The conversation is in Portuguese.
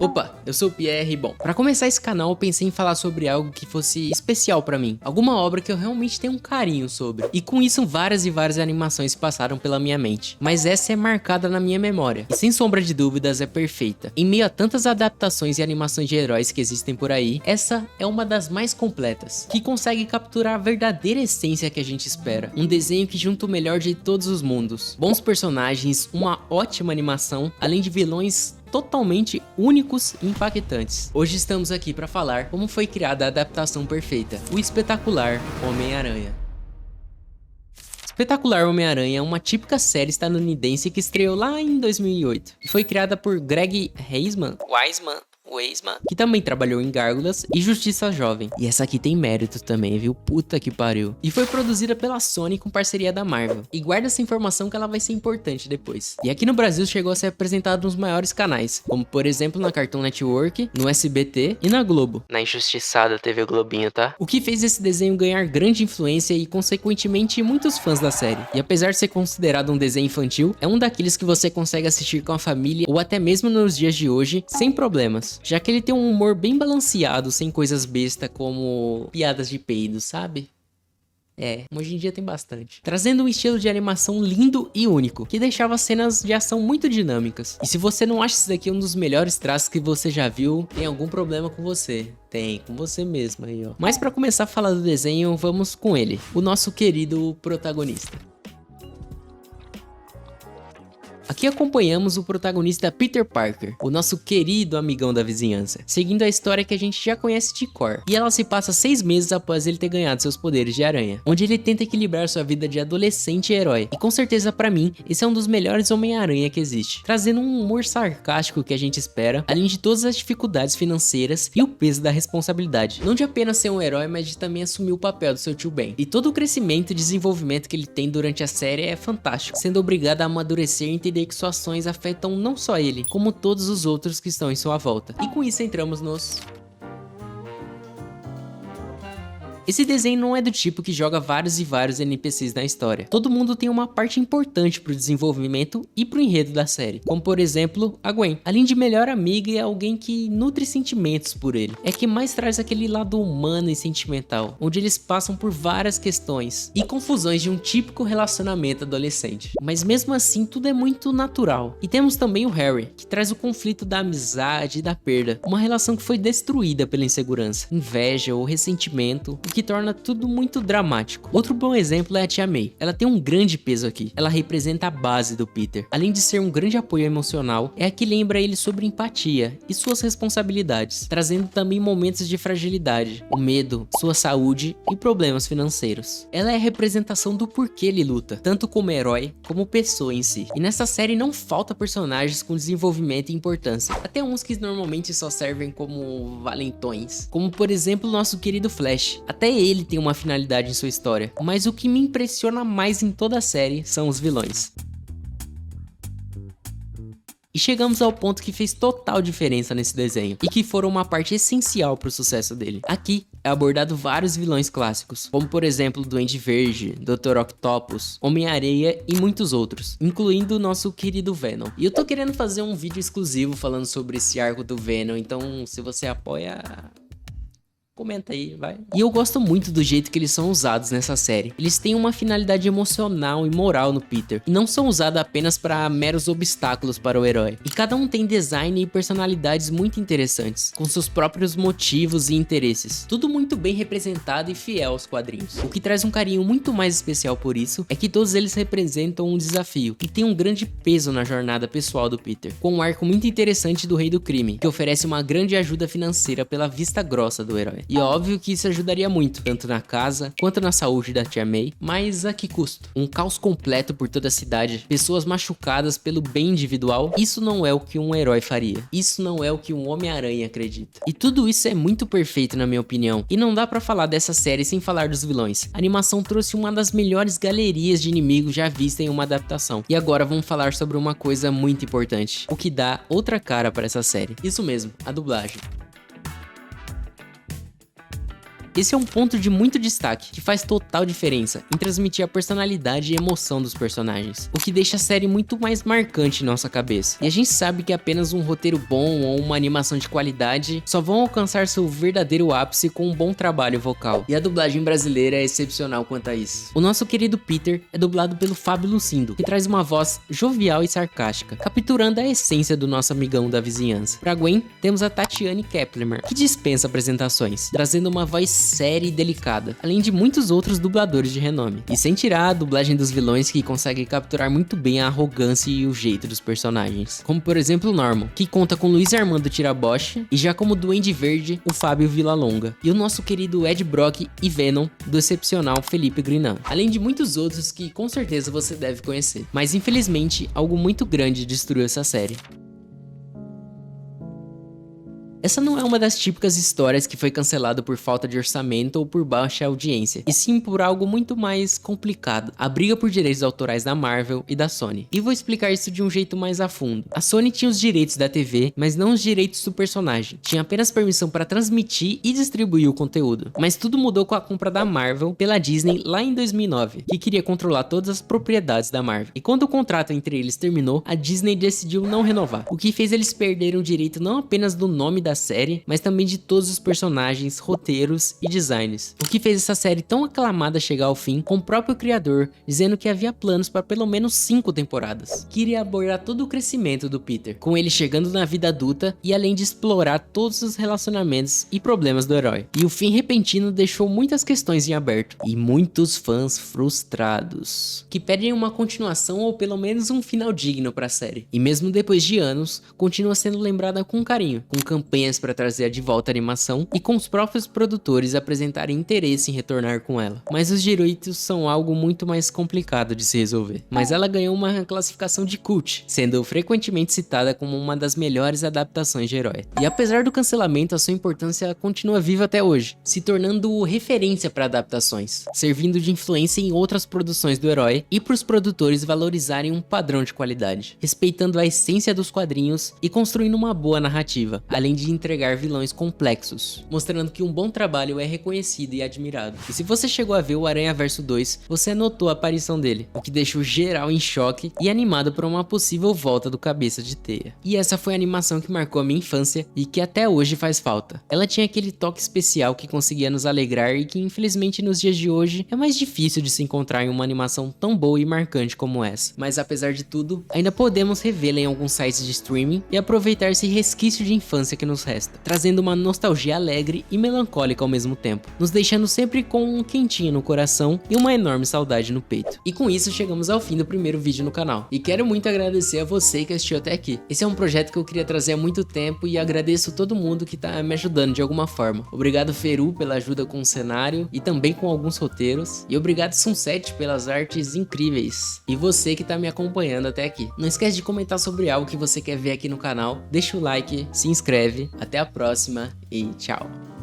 Opa, eu sou o Pierre e bom, pra começar esse canal eu pensei em falar sobre algo que fosse especial pra mim, alguma obra que eu realmente tenho um carinho sobre, e com isso várias e várias animações passaram pela minha mente, mas essa é marcada na minha memória, e sem sombra de dúvidas é perfeita. Em meio a tantas adaptações e animações de heróis que existem por aí, essa é uma das mais completas, que consegue capturar a verdadeira essência que a gente espera, um desenho que junta o melhor de todos os mundos, bons personagens, uma ótima animação, além de vilões totalmente únicos e impactantes. Hoje estamos aqui para falar como foi criada a adaptação perfeita, o espetacular Homem-Aranha. Espetacular Homem-Aranha é uma típica série estadunidense que estreou lá em 2008 e foi criada por Greg Weisman, que também trabalhou em Gárgulas e Justiça Jovem. E essa aqui tem mérito também, viu? Puta que pariu. E foi produzida pela Sony com parceria da Marvel. E guarda essa informação que ela vai ser importante depois. E aqui no Brasil chegou a ser apresentado nos maiores canais, como por exemplo na Cartoon Network, no SBT e na Globo. Na injustiçada TV Globinho, tá? O que fez esse desenho ganhar grande influência e consequentemente muitos fãs da série. E apesar de ser considerado um desenho infantil, é um daqueles que você consegue assistir com a família ou até mesmo nos dias de hoje, sem problemas. Já que ele tem um humor bem balanceado, sem coisas besta como piadas de peido, sabe? Hoje em dia tem bastante. Trazendo um estilo de animação lindo e único, que deixava cenas de ação muito dinâmicas. E se você não acha isso daqui um dos melhores traços que você já viu, tem algum problema com você. Tem, com você mesmo aí, ó. Mas pra começar a falar do desenho, vamos com ele, o nosso querido protagonista. Aqui acompanhamos o protagonista Peter Parker, o nosso querido amigão da vizinhança, seguindo a história que a gente já conhece de cor. E ela se passa 6 meses após ele ter ganhado seus poderes de aranha, onde ele tenta equilibrar sua vida de adolescente e herói. E com certeza pra mim, esse é um dos melhores Homem-Aranha que existe, trazendo um humor sarcástico que a gente espera, além de todas as dificuldades financeiras e o peso da responsabilidade. Não de apenas ser um herói, mas de também assumir o papel do seu tio Ben. E todo o crescimento e desenvolvimento que ele tem durante a série é fantástico, sendo obrigado a amadurecer e entender que suas ações afetam não só ele, como todos os outros que estão em sua volta. E com isso entramos nos... Esse desenho não é do tipo que joga vários e vários NPCs na história. Todo mundo tem uma parte importante pro desenvolvimento e pro enredo da série, como por exemplo a Gwen. Além de melhor amiga e alguém que nutre sentimentos por ele, é que mais traz aquele lado humano e sentimental, onde eles passam por várias questões e confusões de um típico relacionamento adolescente. Mas mesmo assim tudo é muito natural. E temos também o Harry, que traz o conflito da amizade e da perda, uma relação que foi destruída pela insegurança, inveja ou ressentimento, que torna tudo muito dramático. Outro bom exemplo é a Tia May. Ela tem um grande peso aqui. Ela representa a base do Peter. Além de ser um grande apoio emocional, é a que lembra ele sobre empatia e suas responsabilidades, trazendo também momentos de fragilidade, o medo, sua saúde e problemas financeiros. Ela é a representação do porquê ele luta, tanto como herói, como pessoa em si. E nessa série não falta personagens com desenvolvimento e importância, até uns que normalmente só servem como valentões, como por exemplo o nosso querido Flash. Até ele tem uma finalidade em sua história, mas o que me impressiona mais em toda a série são os vilões. E chegamos ao ponto que fez total diferença nesse desenho, e que foram uma parte essencial para o sucesso dele. Aqui é abordado vários vilões clássicos, como por exemplo Duende Verde, Dr. Octopus, Homem-Areia e muitos outros, incluindo o nosso querido Venom. E eu tô querendo fazer um vídeo exclusivo falando sobre esse arco do Venom, então se você apoia... comenta aí, vai. E eu gosto muito do jeito que eles são usados nessa série. Eles têm uma finalidade emocional e moral no Peter, e não são usados apenas para meros obstáculos para o herói. E cada um tem design e personalidades muito interessantes, com seus próprios motivos e interesses. Tudo muito bem representado e fiel aos quadrinhos. O que traz um carinho muito mais especial por isso, é que todos eles representam um desafio, e tem um grande peso na jornada pessoal do Peter, com um arco muito interessante do Rei do Crime, que oferece uma grande ajuda financeira pela vista grossa do herói. E óbvio que isso ajudaria muito, tanto na casa, quanto na saúde da Tia May, mas a que custo? Um caos completo por toda a cidade, pessoas machucadas pelo bem individual, isso não é o que um herói faria, isso não é o que um Homem-Aranha acredita. E tudo isso é muito perfeito na minha opinião, e não dá pra falar dessa série sem falar dos vilões. A animação trouxe uma das melhores galerias de inimigos já vista em uma adaptação. E agora vamos falar sobre uma coisa muito importante, o que dá outra cara pra essa série. Isso mesmo, a dublagem. Esse é um ponto de muito destaque, que faz total diferença em transmitir a personalidade e emoção dos personagens, o que deixa a série muito mais marcante em nossa cabeça. E a gente sabe que apenas um roteiro bom ou uma animação de qualidade só vão alcançar seu verdadeiro ápice com um bom trabalho vocal. E a dublagem brasileira é excepcional quanto a isso. O nosso querido Peter é dublado pelo Fábio Lucindo, que traz uma voz jovial e sarcástica, capturando a essência do nosso amigão da vizinhança. Pra Gwen, temos a Tatiane Kepler, que dispensa apresentações, trazendo uma voz séria e delicada, além de muitos outros dubladores de renome. E sem tirar a dublagem dos vilões, que consegue capturar muito bem a arrogância e o jeito dos personagens, como por exemplo o Norman, que conta com Luiz Armando Tiraboche, e já como Duende Verde, o Fábio Villalonga, e o nosso querido Ed Brock e Venom, do excepcional Felipe Grinan, além de muitos outros que com certeza você deve conhecer. Mas infelizmente, algo muito grande destruiu essa série. Essa não é uma das típicas histórias que foi cancelada por falta de orçamento ou por baixa audiência, e sim por algo muito mais complicado: a briga por direitos autorais da Marvel e da Sony. E vou explicar isso de um jeito mais a fundo. A Sony tinha os direitos da TV, mas não os direitos do personagem. Tinha apenas permissão para transmitir e distribuir o conteúdo. Mas tudo mudou com a compra da Marvel pela Disney lá em 2009, que queria controlar todas as propriedades da Marvel. E quando o contrato entre eles terminou, a Disney decidiu não renovar, o que fez eles perderem o direito não apenas do nome da série, mas também de todos os personagens, roteiros e designs. O que fez essa série tão aclamada chegar ao fim, com o próprio criador dizendo que havia planos para pelo menos 5 temporadas, que iria abordar todo o crescimento do Peter, com ele chegando na vida adulta e além de explorar todos os relacionamentos e problemas do herói. E o fim repentino deixou muitas questões em aberto, e muitos fãs frustrados, que pedem uma continuação ou pelo menos um final digno para a série. E mesmo depois de anos, continua sendo lembrada com carinho, com campanhas para trazer de volta a animação e com os próprios produtores apresentarem interesse em retornar com ela. Mas os direitos são algo muito mais complicado de se resolver. Mas ela ganhou uma classificação de cult, sendo frequentemente citada como uma das melhores adaptações de herói. E apesar do cancelamento, a sua importância continua viva até hoje, se tornando referência para adaptações, servindo de influência em outras produções do herói e para os produtores valorizarem um padrão de qualidade, respeitando a essência dos quadrinhos e construindo uma boa narrativa, além de entregar vilões complexos, mostrando que um bom trabalho é reconhecido e admirado. E se você chegou a ver o Aranhaverso 2, você notou a aparição dele, o que deixou geral em choque e animado por uma possível volta do Cabeça de Teia. E essa foi a animação que marcou a minha infância e que até hoje faz falta. Ela tinha aquele toque especial que conseguia nos alegrar e que infelizmente nos dias de hoje é mais difícil de se encontrar em uma animação tão boa e marcante como essa. Mas apesar de tudo, ainda podemos revê-la em alguns sites de streaming e aproveitar esse resquício de infância que nos resta, trazendo uma nostalgia alegre e melancólica ao mesmo tempo, nos deixando sempre com um quentinho no coração e uma enorme saudade no peito. E com isso chegamos ao fim do primeiro vídeo no canal, e quero muito agradecer a você que assistiu até aqui. Esse é um projeto que eu queria trazer há muito tempo e agradeço todo mundo que tá me ajudando de alguma forma. Obrigado Feru pela ajuda com o cenário e também com alguns roteiros, e obrigado Sunset pelas artes incríveis, e você que tá me acompanhando até aqui. Não esquece de comentar sobre algo que você quer ver aqui no canal, deixa o like, se inscreve, até a próxima e tchau!